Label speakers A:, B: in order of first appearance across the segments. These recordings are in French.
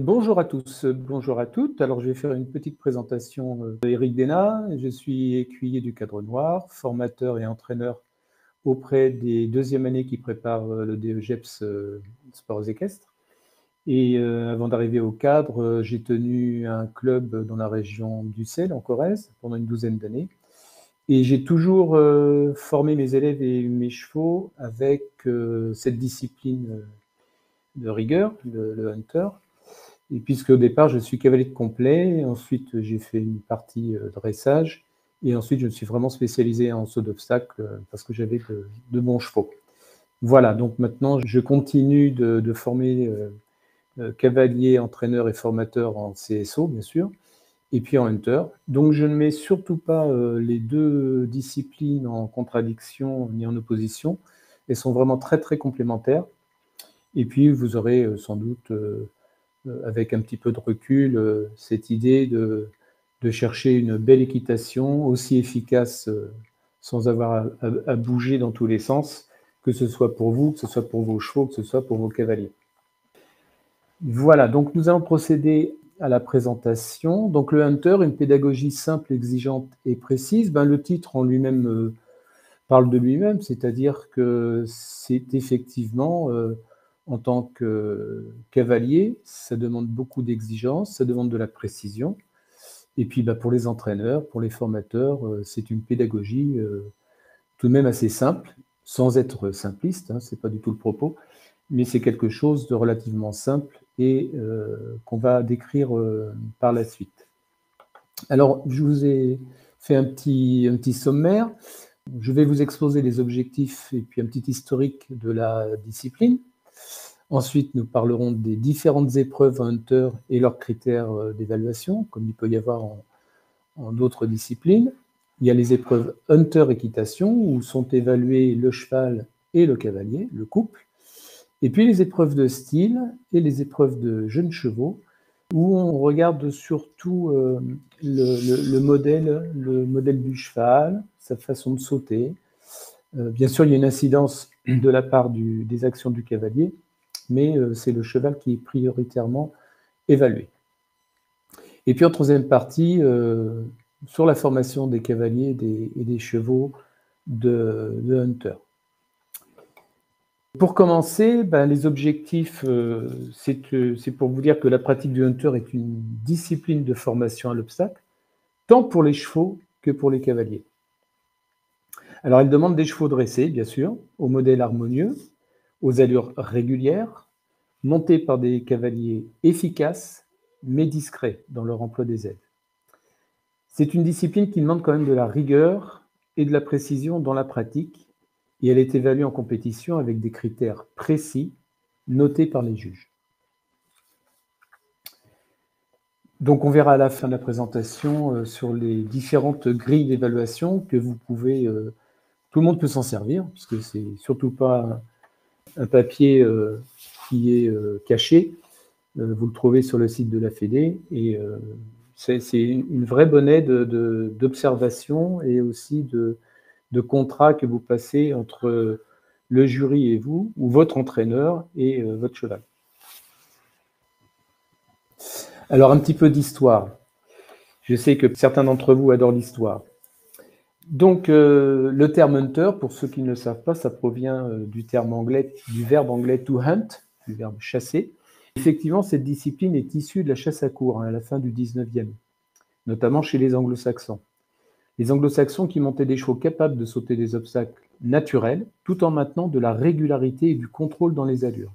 A: Bonjour à tous, bonjour à toutes. Alors, je vais faire une petite présentation. Éric Dénat, je suis écuyer du Cadre Noir, formateur et entraîneur auprès des deuxièmes années qui préparent le DEGEPS sports équestres. Et avant d'arriver au cadre, j'ai tenu un club dans la région d'Ussel, en Corrèze, pendant une douzaine d'années. Et j'ai toujours formé mes élèves et mes chevaux avec cette discipline de rigueur, le hunter. Et puisque au départ, je suis cavalier de complet, ensuite j'ai fait une partie dressage, et ensuite je me suis vraiment spécialisé en saut d'obstacle parce que j'avais de bons chevaux. Voilà, donc maintenant je continue de former cavaliers, entraîneurs et formateurs en CSO, bien sûr, et puis en hunter. Donc je ne mets surtout pas les deux disciplines en contradiction ni en opposition. Elles sont vraiment très très complémentaires. Et puis vous aurez sans doute avec un petit peu de recul, cette idée de chercher une belle équitation aussi efficace sans avoir à bouger dans tous les sens, que ce soit pour vous, que ce soit pour vos chevaux, que ce soit pour vos cavaliers. Voilà, donc nous allons procéder à la présentation. Donc le hunter, une pédagogie simple, exigeante et précise. Le titre en lui-même parle de lui-même, c'est-à-dire que c'est effectivement, en tant que cavalier, ça demande beaucoup d'exigence, ça demande de la précision. Et puis pour les entraîneurs, pour les formateurs, c'est une pédagogie tout de même assez simple, sans être simpliste, hein, c'est pas du tout le propos, mais c'est quelque chose de relativement simple et qu'on va décrire par la suite. Alors, je vous ai fait un petit sommaire. Je vais vous exposer les objectifs et puis un petit historique de la discipline. Ensuite, nous parlerons des différentes épreuves hunter et leurs critères d'évaluation, comme il peut y avoir en d'autres disciplines. Il y a les épreuves hunter équitation, où sont évalués le cheval et le cavalier, le couple. Et puis les épreuves de style et les épreuves de jeunes chevaux, où on regarde surtout le modèle du cheval, sa façon de sauter. Bien sûr, il y a une incidence de la part des actions du cavalier, mais c'est le cheval qui est prioritairement évalué. Et puis en troisième partie, sur la formation des cavaliers et des chevaux de hunter. Pour commencer, les objectifs, c'est pour vous dire que la pratique du hunter est une discipline de formation à l'obstacle, tant pour les chevaux que pour les cavaliers. Alors, elle demande des chevaux dressés, bien sûr, au modèle harmonieux, aux allures régulières, montés par des cavaliers efficaces, mais discrets dans leur emploi des aides. C'est une discipline qui demande quand même de la rigueur et de la précision dans la pratique, et elle est évaluée en compétition avec des critères précis, notés par les juges. Donc on verra à la fin de la présentation sur les différentes grilles d'évaluation que vous pouvez... tout le monde peut s'en servir, puisque c'est surtout pas un papier qui est caché. Vous le trouvez sur le site de la Fédé, et c'est une vraie bonne aide d'observation et aussi de contrat que vous passez entre le jury et vous, ou votre entraîneur et votre cheval. Alors, un petit peu d'histoire. Je sais que certains d'entre vous adorent l'histoire. Donc, le terme hunter, pour ceux qui ne le savent pas, ça provient du verbe anglais to hunt, du verbe chasser. Effectivement, cette discipline est issue de la chasse à courre à la fin du 19e, notamment chez les anglo-saxons. Les anglo-saxons qui montaient des chevaux capables de sauter des obstacles naturels, tout en maintenant de la régularité et du contrôle dans les allures.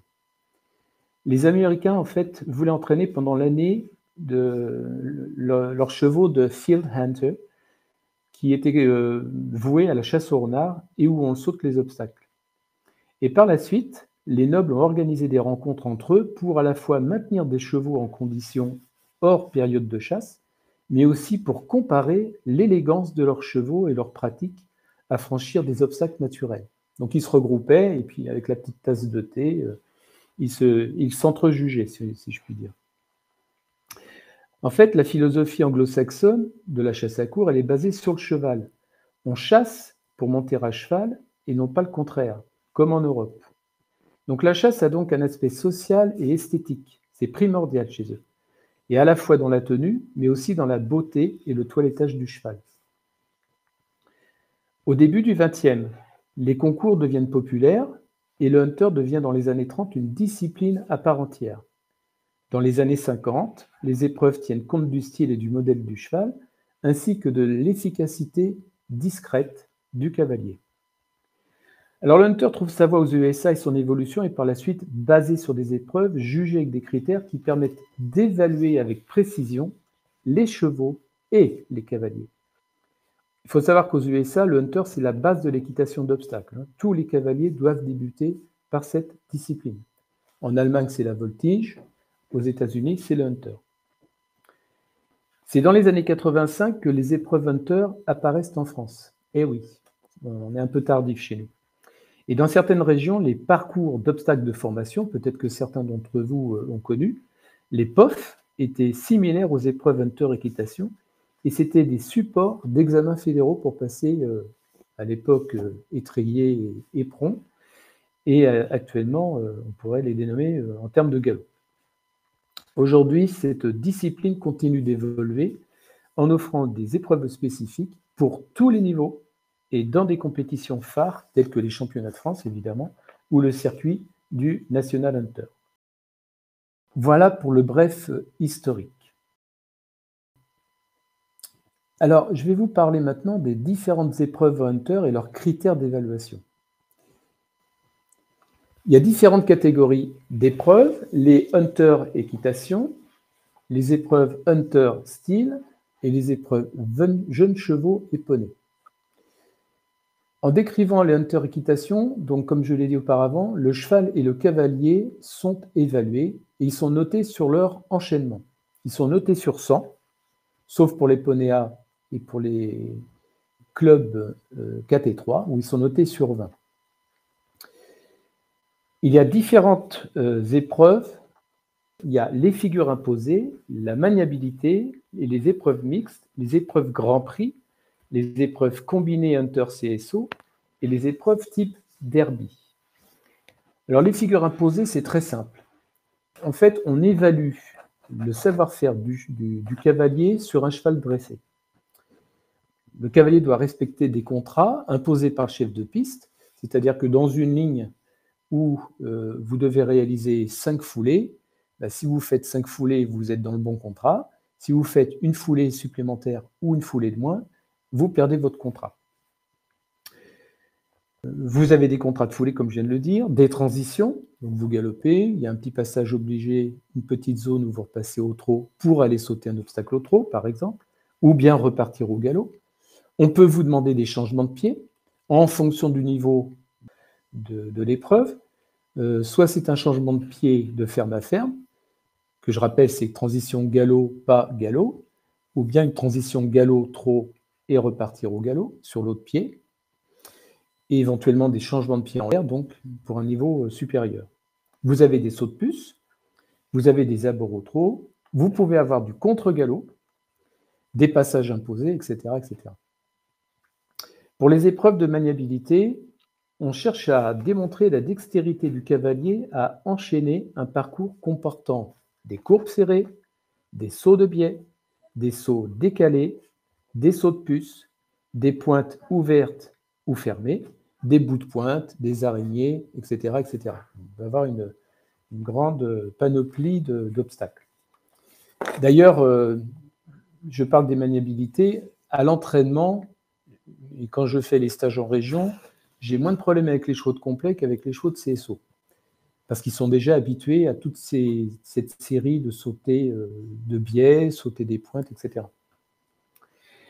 A: Les Américains, en fait, voulaient entraîner pendant l'année leurs chevaux de field hunter, qui étaient voués à la chasse au renard et où on saute les obstacles. Et par la suite, les nobles ont organisé des rencontres entre eux pour à la fois maintenir des chevaux en condition hors période de chasse, mais aussi pour comparer l'élégance de leurs chevaux et leur pratique à franchir des obstacles naturels. Donc ils se regroupaient et puis avec la petite tasse de thé, ils s'entrejugeaient, si je puis dire. En fait, la philosophie anglo-saxonne de la chasse à courre, elle est basée sur le cheval. On chasse pour monter à cheval et non pas le contraire, comme en Europe. Donc la chasse a donc un aspect social et esthétique. C'est primordial chez eux. Et à la fois dans la tenue, mais aussi dans la beauté et le toilettage du cheval. Au début du XXe, les concours deviennent populaires et le hunter devient dans les années 30 une discipline à part entière. Dans les années 50, les épreuves tiennent compte du style et du modèle du cheval, ainsi que de l'efficacité discrète du cavalier. Alors le hunter trouve sa voie aux USA et son évolution est par la suite basée sur des épreuves jugées avec des critères qui permettent d'évaluer avec précision les chevaux et les cavaliers. Il faut savoir qu'aux USA, le hunter, c'est la base de l'équitation d'obstacles. Tous les cavaliers doivent débuter par cette discipline. En Allemagne, c'est la voltige. Aux États-Unis, c'est le hunter. C'est dans les années 85 que les épreuves hunter apparaissent en France. Eh oui, on est un peu tardif chez nous. Et dans certaines régions, les parcours d'obstacles de formation, peut-être que certains d'entre vous ont connu, les POF étaient similaires aux épreuves hunter équitation, et c'était des supports d'examens fédéraux pour passer, à l'époque, étrier et éperon, et actuellement, on pourrait les dénommer en termes de galop. Aujourd'hui, cette discipline continue d'évoluer en offrant des épreuves spécifiques pour tous les niveaux et dans des compétitions phares telles que les championnats de France, évidemment, ou le circuit du National Hunter. Voilà pour le bref historique. Alors, je vais vous parler maintenant des différentes épreuves Hunter et leurs critères d'évaluation. Il y a différentes catégories d'épreuves, les Hunter équitation, les épreuves Hunter style et les épreuves jeunes chevaux et poneys. En décrivant les Hunter équitation, donc comme je l'ai dit auparavant, le cheval et le cavalier sont évalués et ils sont notés sur leur enchaînement. Ils sont notés sur 100, sauf pour les poneys A et pour les clubs 4 et 3, où ils sont notés sur 20. Il y a différentes épreuves. Il y a les figures imposées, la maniabilité et les épreuves mixtes, les épreuves Grand Prix, les épreuves combinées Hunter CSO et les épreuves type derby. Alors les figures imposées, c'est très simple. En fait, on évalue le savoir-faire du cavalier sur un cheval dressé. Le cavalier doit respecter des contrats imposés par le chef de piste, c'est-à-dire que dans une ligne où vous devez réaliser 5 foulées, si vous faites 5 foulées, vous êtes dans le bon contrat. Si vous faites une foulée supplémentaire ou une foulée de moins, vous perdez votre contrat. Vous avez des contrats de foulée, comme je viens de le dire, des transitions, donc vous galopez, il y a un petit passage obligé, une petite zone où vous repassez au trot pour aller sauter un obstacle au trot, par exemple, ou bien repartir au galop. On peut vous demander des changements de pied en fonction du niveau de l'épreuve. Soit c'est un changement de pied de ferme à ferme, que je rappelle, c'est transition galop, pas galop, ou bien une transition galop, trot et repartir au galop sur l'autre pied, et éventuellement des changements de pied en l'air, donc pour un niveau supérieur. Vous avez des sauts de puce, vous avez des abords au trot, vous pouvez avoir du contre-galop, des passages imposés, etc., etc. Pour les épreuves de maniabilité, on cherche à démontrer la dextérité du cavalier à enchaîner un parcours comportant des courbes serrées, des sauts de biais, des sauts décalés, des sauts de puce, des pointes ouvertes ou fermées, des bouts de pointe, des araignées, etc., etc. On va avoir une grande panoplie d'obstacles. D'ailleurs, je parle des maniabilités. À l'entraînement, et quand je fais les stages en région, j'ai moins de problèmes avec les chevaux de complet qu'avec les chevaux de CSO. Parce qu'ils sont déjà habitués à toute cette série de sauter de biais, sauter des pointes, etc.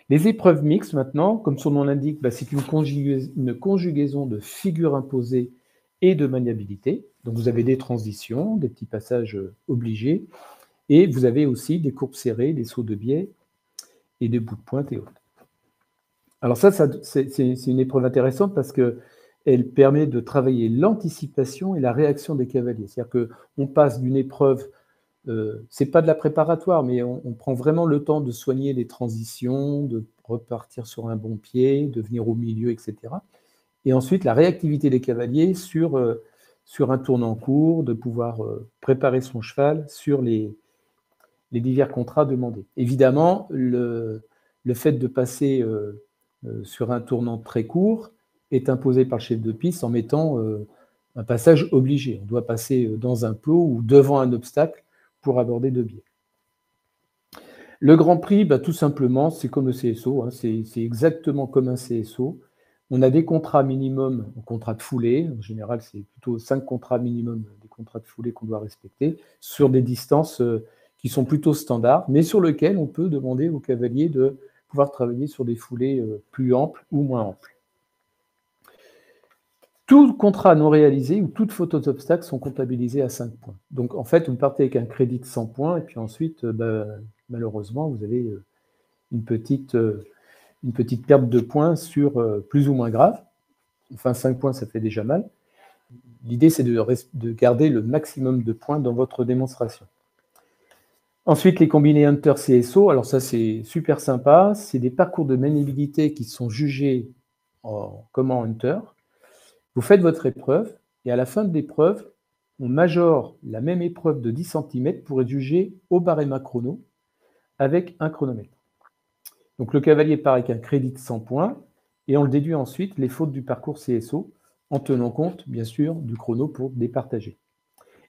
A: Les épreuves mixtes, maintenant, comme son nom l'indique, c'est une conjugaison de figures imposées et de maniabilité. Donc vous avez des transitions, des petits passages obligés, et vous avez aussi des courbes serrées, des sauts de biais et des bouts de pointe et autres. Alors ça c'est une épreuve intéressante parce qu'elle permet de travailler l'anticipation et la réaction des cavaliers. C'est-à-dire qu'on passe d'une épreuve, c'est pas de la préparatoire, mais on prend vraiment le temps de soigner les transitions, de repartir sur un bon pied, de venir au milieu, etc. Et ensuite, la réactivité des cavaliers sur sur un tournant court, de pouvoir préparer son cheval sur les divers contrats demandés. Évidemment, le fait de passer sur un tournant très court est imposé par le chef de piste en mettant un passage obligé. On doit passer dans un plot ou devant un obstacle pour aborder deux biais. Le Grand Prix, tout simplement, c'est comme le CSO, hein, c'est exactement comme un CSO. On a des contrats minimum, contrats de foulée, en général c'est plutôt 5 contrats minimum, des contrats de foulée qu'on doit respecter, sur des distances qui sont plutôt standards, mais sur lesquelles on peut demander aux cavaliers de pouvoir travailler sur des foulées plus amples ou moins amples. Tout contrat non réalisé ou toute photo d'obstacle sont comptabilisés à 5 points. Donc en fait, vous partez avec un crédit de 100 points et puis ensuite, malheureusement, vous avez une petite perte de points sur plus ou moins grave. Enfin, 5 points, ça fait déjà mal. L'idée, c'est de garder le maximum de points dans votre démonstration. Ensuite, les combinés Hunter CSO, alors ça, c'est super sympa. C'est des parcours de maniabilité qui sont jugés comme en Hunter. Vous faites votre épreuve et à la fin de l'épreuve, on majore la même épreuve de 10 cm pour être jugé au barème chrono avec un chronomètre. Donc le cavalier part avec un crédit de 100 points et on le déduit ensuite les fautes du parcours CSO en tenant compte, bien sûr, du chrono pour départager.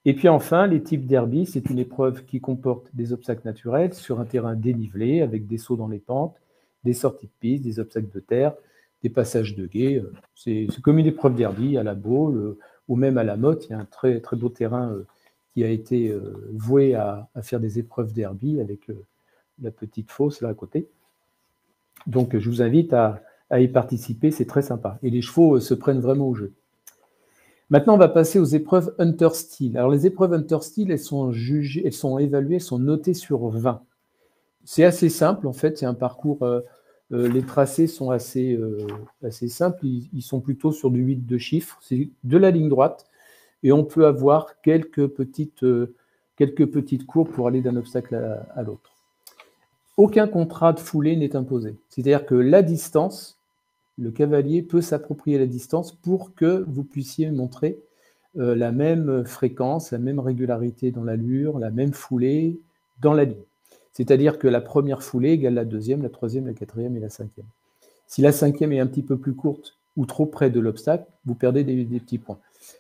A: Et puis enfin, les types derby, c'est une épreuve qui comporte des obstacles naturels sur un terrain dénivelé avec des sauts dans les pentes, des sorties de piste, des obstacles de terre, des passages de guet. C'est comme une épreuve derby à la Baule ou même à la Motte. Il y a un très, très beau terrain qui a été voué à faire des épreuves derby avec la petite fosse là à côté. Donc je vous invite à y participer, c'est très sympa. Et les chevaux se prennent vraiment au jeu. Maintenant, on va passer aux épreuves Hunter Style. Alors les épreuves Hunter Style, elles sont jugées, elles sont évaluées, elles sont notées sur 20. C'est assez simple, en fait, c'est un parcours, les tracés sont assez simples, ils sont plutôt sur du 8 de chiffres, c'est de la ligne droite, et on peut avoir quelques petites courbes pour aller d'un obstacle à l'autre. Aucun contrat de foulée n'est imposé, c'est-à-dire que la distance, le cavalier peut s'approprier la distance pour que vous puissiez montrer la même fréquence, la même régularité dans l'allure, la même foulée dans la ligne. C'est-à-dire que la première foulée égale la deuxième, la troisième, la quatrième et la cinquième. Si la cinquième est un petit peu plus courte ou trop près de l'obstacle, vous perdez des petits points.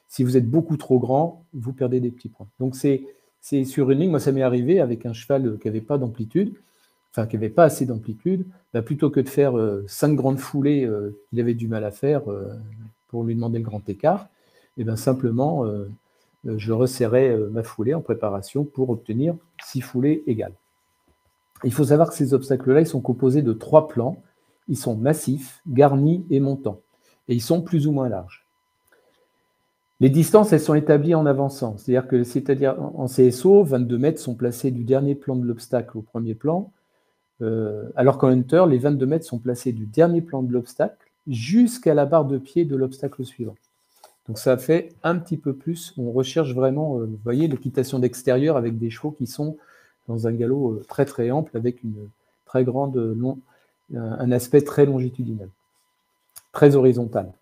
A: Si vous êtes beaucoup trop grand, vous perdez des petits points. Donc c'est sur une ligne, moi ça m'est arrivé avec un cheval qui n'avait pas d'amplitude, enfin qui n'avait pas assez d'amplitude, plutôt que de faire 5 grandes foulées qu'il avait du mal à faire pour lui demander le grand écart, et bien simplement je resserrais ma foulée en préparation pour obtenir 6 foulées égales. Il faut savoir que ces obstacles-là, ils sont composés de 3 plans. Ils sont massifs, garnis et montants. Et ils sont plus ou moins larges. Les distances, elles sont établies en avançant. C'est-à-dire en CSO, 22 mètres sont placés du dernier plan de l'obstacle au premier plan, alors qu'en Hunter, les 22 mètres sont placés du dernier plan de l'obstacle jusqu'à la barre de pied de l'obstacle suivant. Donc ça fait un petit peu plus, on recherche vraiment, vous voyez, l'équitation d'extérieur avec des chevaux qui sont dans un galop très très ample avec une très grande, un aspect très longitudinal, très horizontal.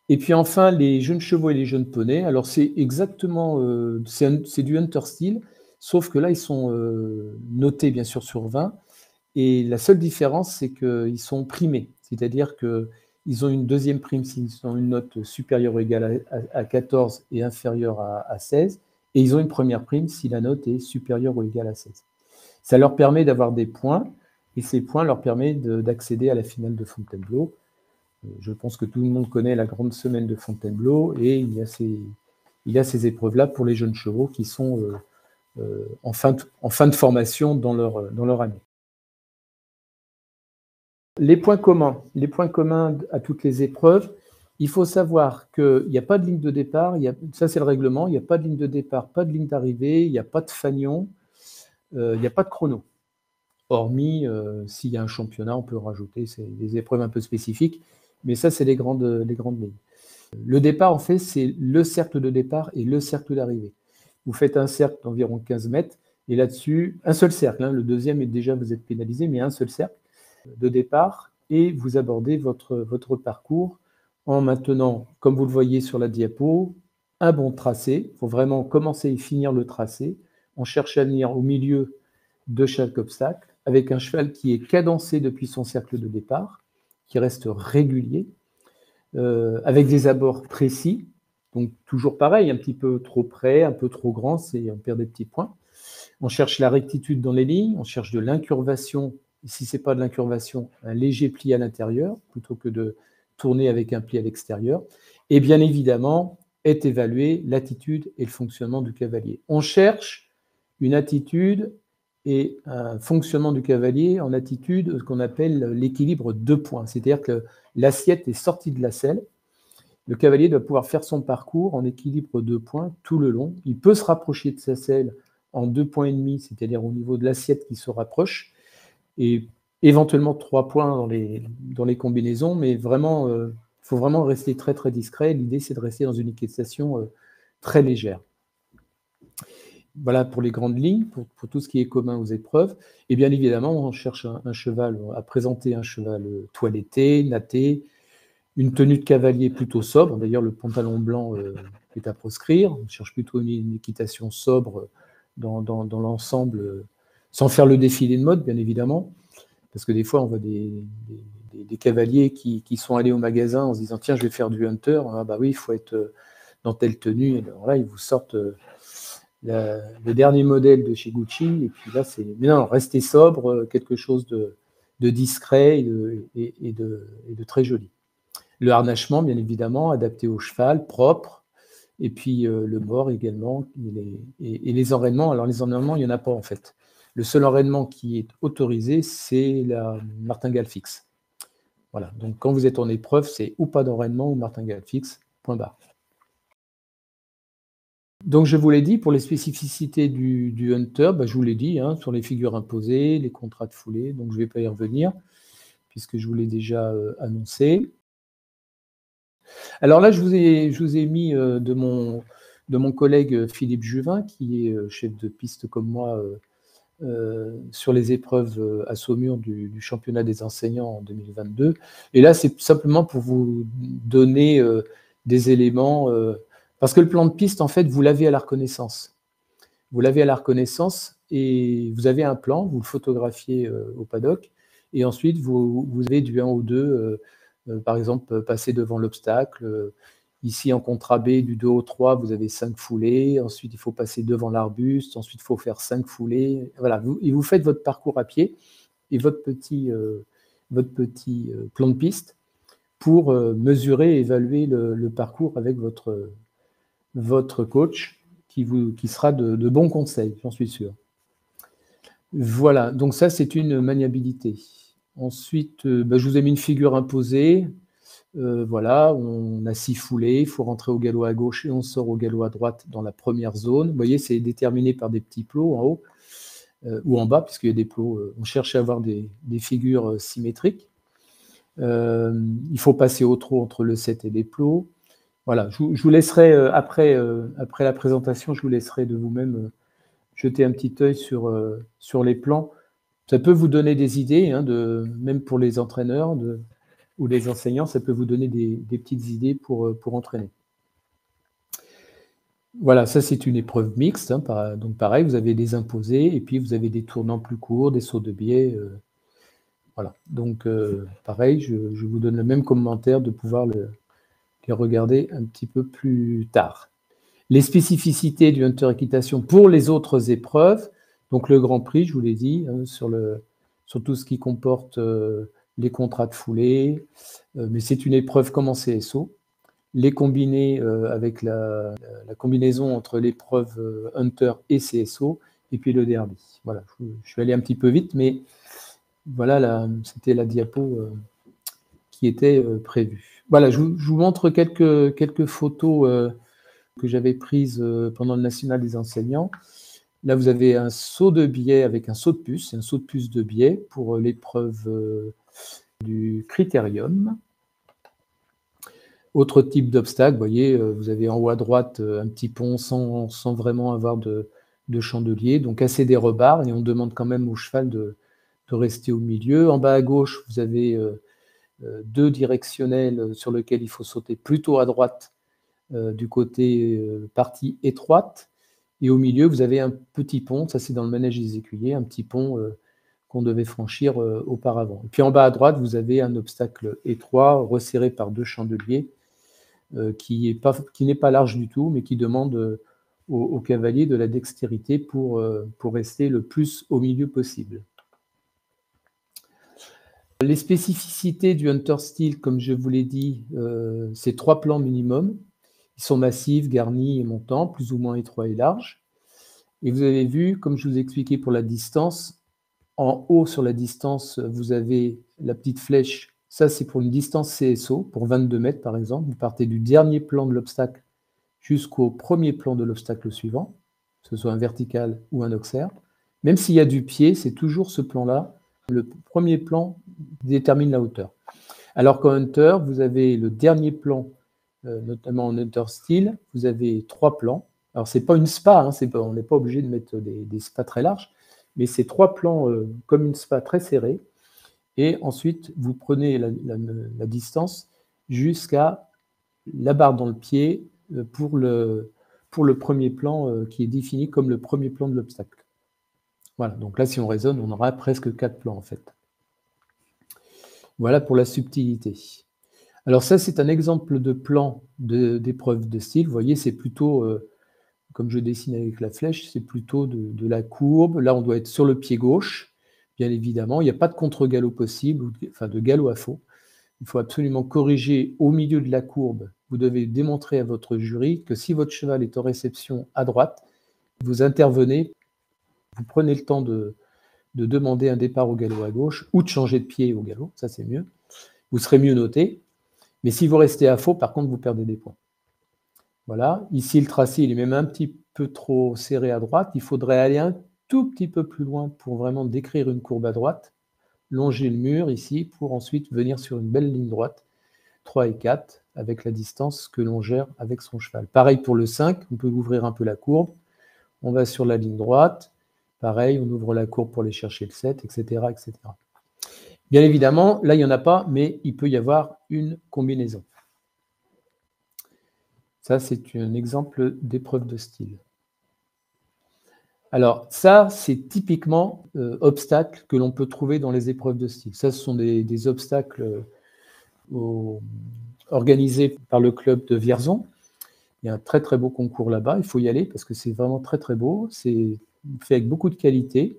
A: Et puis enfin, les jeunes chevaux et les jeunes poneys, alors c'est exactement, c'est du Hunter Style, sauf que là, ils sont notés bien sûr sur 20, et la seule différence, c'est qu'ils sont primés, c'est-à-dire qu'ils ont une deuxième prime s'ils ont une note supérieure ou égale à 14 et inférieure à 16, et ils ont une première prime si la note est supérieure ou égale à 16. Ça leur permet d'avoir des points, et ces points leur permettent d'accéder à la finale de Fontainebleau. Je pense que tout le monde connaît la grande semaine de Fontainebleau, et il y a ces épreuves-là pour les jeunes chevaux qui sont en fin de formation dans leur année. Les points communs à toutes les épreuves, il faut savoir qu'il n'y a pas de ligne de départ, ça c'est le règlement, il n'y a pas de ligne de départ, pas de ligne d'arrivée, il n'y a pas de fanion, il n'y a pas de chrono. Hormis, s'il y a un championnat, on peut rajouter des épreuves un peu spécifiques, mais ça c'est les grandes lignes. Le départ, en fait, c'est le cercle de départ et le cercle d'arrivée. Vous faites un cercle d'environ 15 mètres, et là-dessus, un seul cercle, hein, le deuxième est déjà, vous êtes pénalisé, mais un seul cercle de départ, et vous abordez votre parcours en maintenant, comme vous le voyez sur la diapo, un bon tracé. Il faut vraiment commencer et finir le tracé. On cherche à venir au milieu de chaque obstacle, avec un cheval qui est cadencé depuis son cercle de départ, qui reste régulier, avec des abords précis. Donc toujours pareil, un petit peu trop près, un peu trop grand, on perd des petits points. On cherche la rectitude dans les lignes, on cherche de l'incurvation. Si ce n'est pas de l'incurvation, un léger pli à l'intérieur, plutôt que de tourner avec un pli à l'extérieur. Et bien évidemment, est évaluée l'attitude et le fonctionnement du cavalier. On cherche une attitude et un fonctionnement du cavalier en attitude, ce qu'on appelle l'équilibre 2 points. C'est-à-dire que l'assiette est sortie de la selle. Le cavalier doit pouvoir faire son parcours en équilibre 2 points tout le long. Il peut se rapprocher de sa selle en 2,5 points, c'est-à-dire au niveau de l'assiette qui se rapproche, et éventuellement 3 points dans les combinaisons, mais vraiment, faut vraiment rester très très discret. L'idée, c'est de rester dans une équitation très légère. Voilà pour les grandes lignes, pour tout ce qui est commun aux épreuves. Et bien évidemment, on cherche un cheval, à présenter un cheval toiletté, natté, une tenue de cavalier plutôt sobre. D'ailleurs, le pantalon blanc est à proscrire. On cherche plutôt une équitation sobre dans l'ensemble, sans faire le défilé de mode, bien évidemment. Parce que des fois, on voit des cavaliers qui sont allés au magasin en se disant « Tiens, je vais faire du hunter. » Ah bah oui, il faut être dans telle tenue. Et alors là, ils vous sortent le dernier modèle de chez Gucci. Et puis là, c'est... Mais non, restez sobre, quelque chose de discret et de très joli. Le harnachement, bien évidemment, adapté au cheval, propre. Et puis le bord également. Et les enraînements. Alors les enraînements, il n'y en a pas en fait. Le seul enraînement qui est autorisé, c'est la martingale fixe. Voilà. Donc quand vous êtes en épreuve, c'est ou pas d'enraînement ou martingale fixe, point barre. Donc je vous l'ai dit, pour les spécificités du hunter, bah, je vous l'ai dit, hein, sur les figures imposées, les contrats de foulée, donc je ne vais pas y revenir, puisque je vous l'ai déjà annoncé. Alors là, je vous ai mis de mon collègue Philippe Juvin, qui est chef de piste comme moi sur les épreuves à Saumur du championnat des enseignants en 2022. Et là, c'est simplement pour vous donner des éléments, parce que le plan de piste, en fait, vous l'avez à la reconnaissance. Vous l'avez à la reconnaissance et vous avez un plan, vous le photographiez au paddock, et ensuite vous avez du 1 au 2, par exemple, passer devant l'obstacle. Ici, en contrat B, du 2 au 3, vous avez 5 foulées. Ensuite, il faut passer devant l'arbuste. Ensuite, il faut faire 5 foulées. Voilà, et vous faites votre parcours à pied et votre petit plan de piste pour mesurer et évaluer le parcours avec votre coach qui sera de bons conseils, j'en suis sûr. Voilà, donc ça, c'est une maniabilité. Ensuite, je vous ai mis une figure imposée. Voilà, on a 6 foulées, il faut rentrer au galop à gauche et on sort au galop à droite dans la première zone. Vous voyez, c'est déterminé par des petits plots en haut ou en bas, puisqu'il y a des plots. On cherche à avoir des figures symétriques. Il faut passer au trot entre le 7 et les plots. Voilà, je vous laisserai, après la présentation, je vous laisserai de vous-même jeter un petit œil sur les plans. Ça peut vous donner des idées, hein, même pour les entraîneurs ou les enseignants, ça peut vous donner des petites idées pour entraîner. Voilà, ça c'est une épreuve mixte, hein, donc pareil, vous avez des imposés et puis vous avez des tournants plus courts, des sauts de biais. Voilà, donc pareil, je vous donne le même commentaire de pouvoir les regarder un petit peu plus tard. Les spécificités du Hunter Équitation pour les autres épreuves, donc le Grand Prix, je vous l'ai dit, hein, sur tout ce qui comporte les contrats de foulée, mais c'est une épreuve comme en CSO. Les combinés avec la combinaison entre l'épreuve Hunter et CSO, et puis le derby. Voilà, je vais aller un petit peu vite, mais voilà, c'était la diapo qui était prévue. Voilà, je vous montre quelques photos que j'avais prises pendant le National des enseignants. Là, vous avez un saut de biais avec un saut de puce, un saut de puce de biais pour l'épreuve du critérium. Autre type d'obstacle, vous voyez, vous avez en haut à droite un petit pont sans vraiment avoir de chandelier, donc assez des rebards, et on demande quand même au cheval de rester au milieu. En bas à gauche, vous avez deux directionnels sur lesquels il faut sauter plutôt à droite du côté partie étroite. Et au milieu, vous avez un petit pont, ça c'est dans le manège des écuyers, un petit pont qu'on devait franchir auparavant. Et puis en bas à droite, vous avez un obstacle étroit, resserré par deux chandeliers, qui n'est pas large du tout, mais qui demande aux cavaliers de la dextérité pour rester le plus au milieu possible. Les spécificités du Hunter Steel, comme je vous l'ai dit, c'est 3 plans minimum. Ils sont massifs, garnis et montants, plus ou moins étroits et larges. Et vous avez vu, comme je vous ai expliqué pour la distance, en haut sur la distance, vous avez la petite flèche. Ça, c'est pour une distance CSO, pour 22 mètres par exemple. Vous partez du dernier plan de l'obstacle jusqu'au premier plan de l'obstacle suivant, que ce soit un vertical ou un auxerre. Même s'il y a du pied, c'est toujours ce plan-là. Le premier plan détermine la hauteur. Alors qu'en Hunter, vous avez le dernier plan, notamment en Hunter Steel, vous avez 3 plans. Alors, ce n'est pas une spa, hein, on n'est pas obligé de mettre des spas très larges, mais c'est 3 plans comme une spa très serrée. Et ensuite, vous prenez la distance jusqu'à la barre dans le pied pour le premier plan qui est défini comme le premier plan de l'obstacle. Voilà, donc là, si on raisonne, on aura presque 4 plans en fait. Voilà pour la subtilité. Alors ça, c'est un exemple de plan d'épreuve de style. Vous voyez, c'est plutôt, comme je dessine avec la flèche, c'est plutôt de la courbe. Là, on doit être sur le pied gauche, bien évidemment. Il n'y a pas de contre-galop possible, enfin de galop à faux. Il faut absolument corriger au milieu de la courbe. Vous devez démontrer à votre jury que si votre cheval est en réception à droite, vous intervenez, vous prenez le temps de demander un départ au galop à gauche ou de changer de pied au galop, ça c'est mieux. Vous serez mieux noté. Mais si vous restez à faux, par contre, vous perdez des points. Voilà. Ici, le tracé, il est même un petit peu trop serré à droite. Il faudrait aller un tout petit peu plus loin pour vraiment décrire une courbe à droite, longer le mur ici, pour ensuite venir sur une belle ligne droite, 3 et 4, avec la distance que l'on gère avec son cheval. Pareil pour le 5, on peut ouvrir un peu la courbe. On va sur la ligne droite. Pareil, on ouvre la courbe pour aller chercher le 7, etc., etc. Bien évidemment, là, il n'y en a pas, mais il peut y avoir une combinaison. Ça, c'est un exemple d'épreuve de style. Alors, ça, c'est typiquement obstacles que l'on peut trouver dans les épreuves de style. Ça, ce sont des obstacles organisés par le club de Vierzon. Il y a un très, très beau concours là-bas. Il faut y aller parce que c'est vraiment très, très beau. C'est fait avec beaucoup de qualité.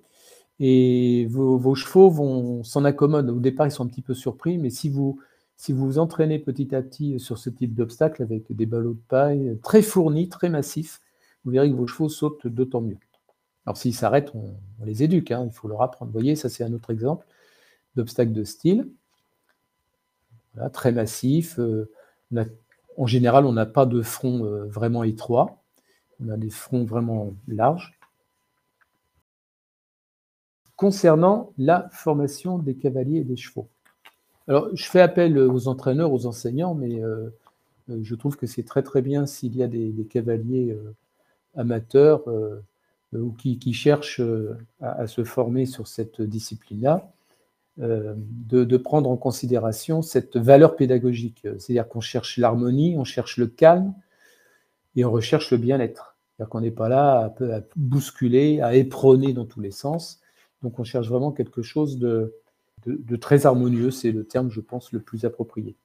A: Et vos chevaux s'en accommodent. Au départ, ils sont un petit peu surpris, mais si vous vous entraînez petit à petit sur ce type d'obstacle avec des ballots de paille très fournis, très massifs, vous verrez que vos chevaux sautent d'autant mieux. Alors s'ils s'arrêtent, on les éduque, hein, il faut leur apprendre. Vous voyez, ça c'est un autre exemple d'obstacle de style. Voilà, très massif. En général, on n'a pas de front vraiment étroit. On a des fronts vraiment larges. Concernant la formation des cavaliers et des chevaux. Alors, je fais appel aux entraîneurs, aux enseignants, mais je trouve que c'est très très bien s'il y a des cavaliers amateurs ou qui cherchent à se former sur cette discipline-là, de prendre en considération cette valeur pédagogique. C'est-à-dire qu'on cherche l'harmonie, on cherche le calme et on recherche le bien-être. C'est-à-dire qu'on n'est pas là à bousculer, à éperonner dans tous les sens. Donc on cherche vraiment quelque chose de très harmonieux, c'est le terme, je pense, le plus approprié.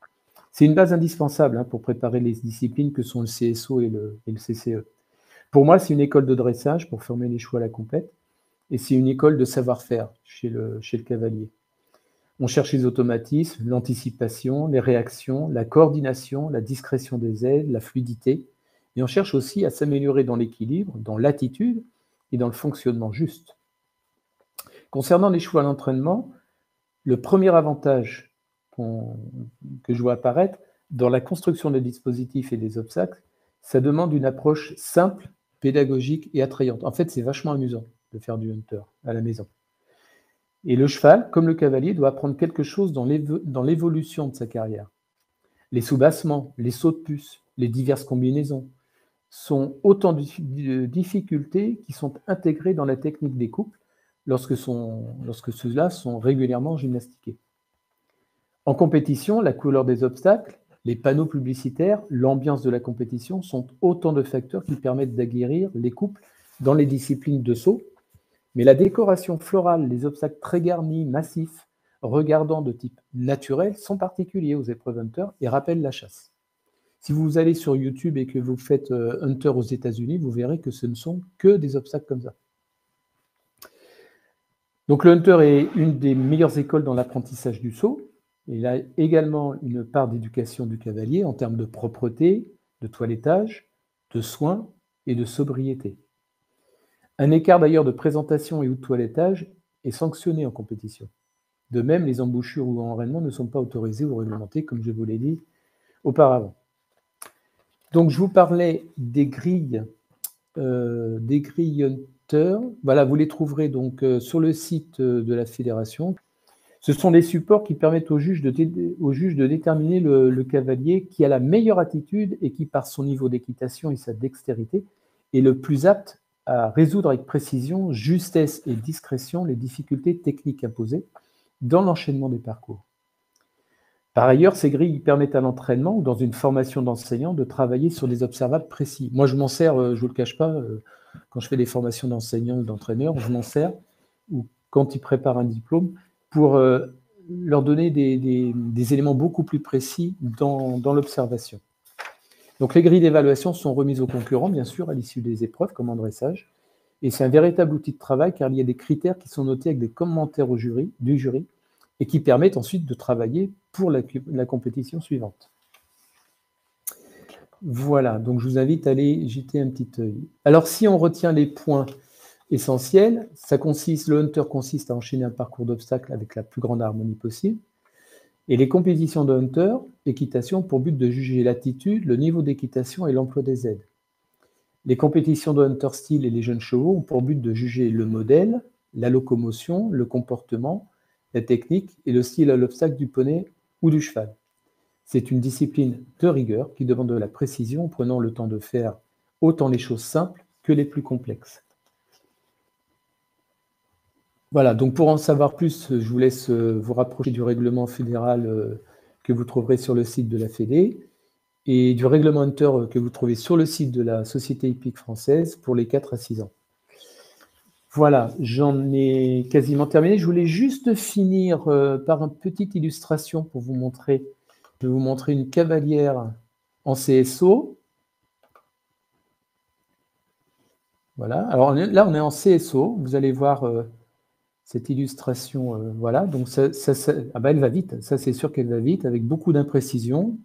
A: C'est une base indispensable hein, pour préparer les disciplines que sont le CSO et le CCE. Pour moi, c'est une école de dressage pour former les chevaux à la compète, et c'est une école de savoir-faire chez le cavalier. On cherche les automatismes, l'anticipation, les réactions, la coordination, la discrétion des ailes, la fluidité, et on cherche aussi à s'améliorer dans l'équilibre, dans l'attitude et dans le fonctionnement juste. Concernant les chevaux à l'entraînement, le premier avantage que je vois apparaître dans la construction des dispositifs et des obstacles, ça demande une approche simple, pédagogique et attrayante. En fait, c'est vachement amusant de faire du hunter à la maison. Et le cheval, comme le cavalier, doit apprendre quelque chose dans l'évolution de sa carrière. Les soubassements, les sauts de puce, les diverses combinaisons sont autant de difficultés qui sont intégrées dans la technique des couples lorsque ceux-là sont régulièrement gymnastiqués. En compétition, la couleur des obstacles, les panneaux publicitaires, l'ambiance de la compétition sont autant de facteurs qui permettent d'aguerrir les couples dans les disciplines de saut. Mais la décoration florale, les obstacles très garnis, massifs, regardants de type naturel sont particuliers aux épreuves Hunter et rappellent la chasse. Si vous allez sur YouTube et que vous faites Hunter aux États-Unis, vous verrez que ce ne sont que des obstacles comme ça. Donc le Hunter est une des meilleures écoles dans l'apprentissage du saut. Il a également une part d'éducation du cavalier en termes de propreté, de toilettage, de soins et de sobriété. Un écart d'ailleurs de présentation et ou de toilettage est sanctionné en compétition. De même, les embouchures ou enraînements ne sont pas autorisés ou réglementés, comme je vous l'ai dit auparavant. Donc, je vous parlais des grilles Hunter. Voilà, vous les trouverez donc sur le site de la fédération. Ce sont des supports qui permettent au juge de déterminer le cavalier qui a la meilleure attitude et qui, par son niveau d'équitation et sa dextérité, est le plus apte à résoudre avec précision, justesse et discrétion les difficultés techniques imposées dans l'enchaînement des parcours. Par ailleurs, ces grilles permettent à l'entraînement ou dans une formation d'enseignant de travailler sur des observables précis. Moi, je m'en sers, je ne vous le cache pas, quand je fais des formations d'enseignants ou d'entraîneurs, je m'en sers, ou quand ils préparent un diplôme, pour leur donner des éléments beaucoup plus précis dans l'observation. Donc les grilles d'évaluation sont remises aux concurrents, bien sûr, à l'issue des épreuves, comme en dressage. Et c'est un véritable outil de travail, car il y a des critères qui sont notés avec des commentaires du jury, et qui permettent ensuite de travailler pour la compétition suivante. Voilà, donc je vous invite à aller jeter un petit œil. Alors si on retient les points essentiels, le Hunter consiste à enchaîner un parcours d'obstacles avec la plus grande harmonie possible. Et les compétitions de Hunter, équitation, pour but de juger l'attitude, le niveau d'équitation et l'emploi des aides. Les compétitions de Hunter Style et les jeunes chevaux ont pour but de juger le modèle, la locomotion, le comportement, la technique et le style à l'obstacle du poney ou du cheval. C'est une discipline de rigueur qui demande de la précision, prenant le temps de faire autant les choses simples que les plus complexes. Voilà, donc pour en savoir plus, je vous laisse vous rapprocher du règlement fédéral que vous trouverez sur le site de la Fédé et du règlement Hunter que vous trouvez sur le site de la Société hippique française pour les 4 à 6 ans. Voilà, j'en ai quasiment terminé. Je voulais juste finir par une petite illustration pour vous montrer. Je vais vous montrer une cavalière en CSO. Voilà, alors là on est en CSO. Vous allez voir cette illustration. Voilà, donc ah bah, elle va vite. Ça c'est sûr qu'elle va vite avec beaucoup d'imprécision.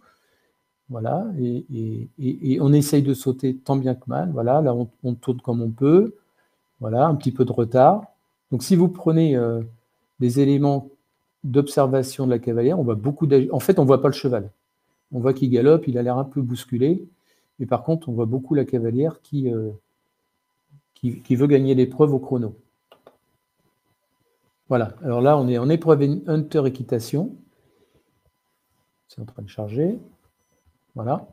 A: Voilà, et on essaye de sauter tant bien que mal. Voilà, là on tourne comme on peut. Voilà, un petit peu de retard. Donc, si vous prenez des éléments d'observation de la cavalière, on voit beaucoup en fait, on ne voit pas le cheval. On voit qu'il galope, il a l'air un peu bousculé. Mais par contre, on voit beaucoup la cavalière qui veut gagner l'épreuve au chrono. Voilà, alors là, on est en épreuve Hunter équitation. C'est en train de charger. Voilà.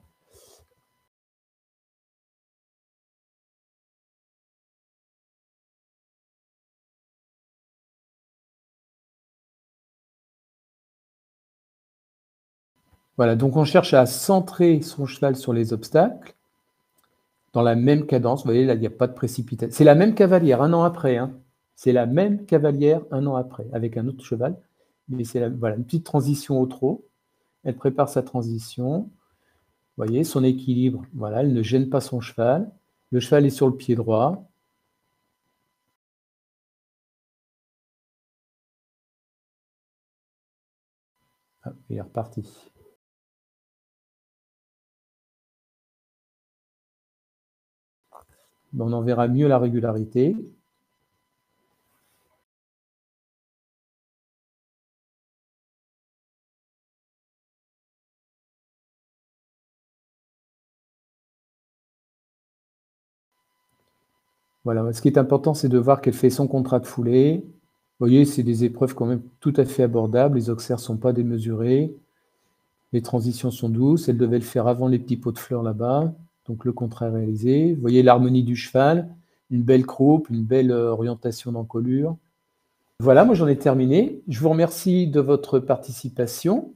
A: Voilà, donc on cherche à centrer son cheval sur les obstacles dans la même cadence. Vous voyez, là, il n'y a pas de précipitation. C'est la même cavalière, un an après. Hein. C'est la même cavalière un an après, avec un autre cheval. Mais c'est voilà, une petite transition au trot. Elle prépare sa transition. Vous voyez, son équilibre. Voilà, elle ne gêne pas son cheval. Le cheval est sur le pied droit. Ah, il est reparti. On en verra mieux la régularité. Voilà, ce qui est important, c'est de voir qu'elle fait son contrat de foulée. Vous voyez, c'est des épreuves quand même tout à fait abordables. Les auxerres ne sont pas démesurés. Les transitions sont douces. Elle devait le faire avant les petits pots de fleurs là-bas. Donc, le contrat est réalisé. Vous voyez l'harmonie du cheval, une belle croupe, une belle orientation d'encolure. Voilà, moi j'en ai terminé. Je vous remercie de votre participation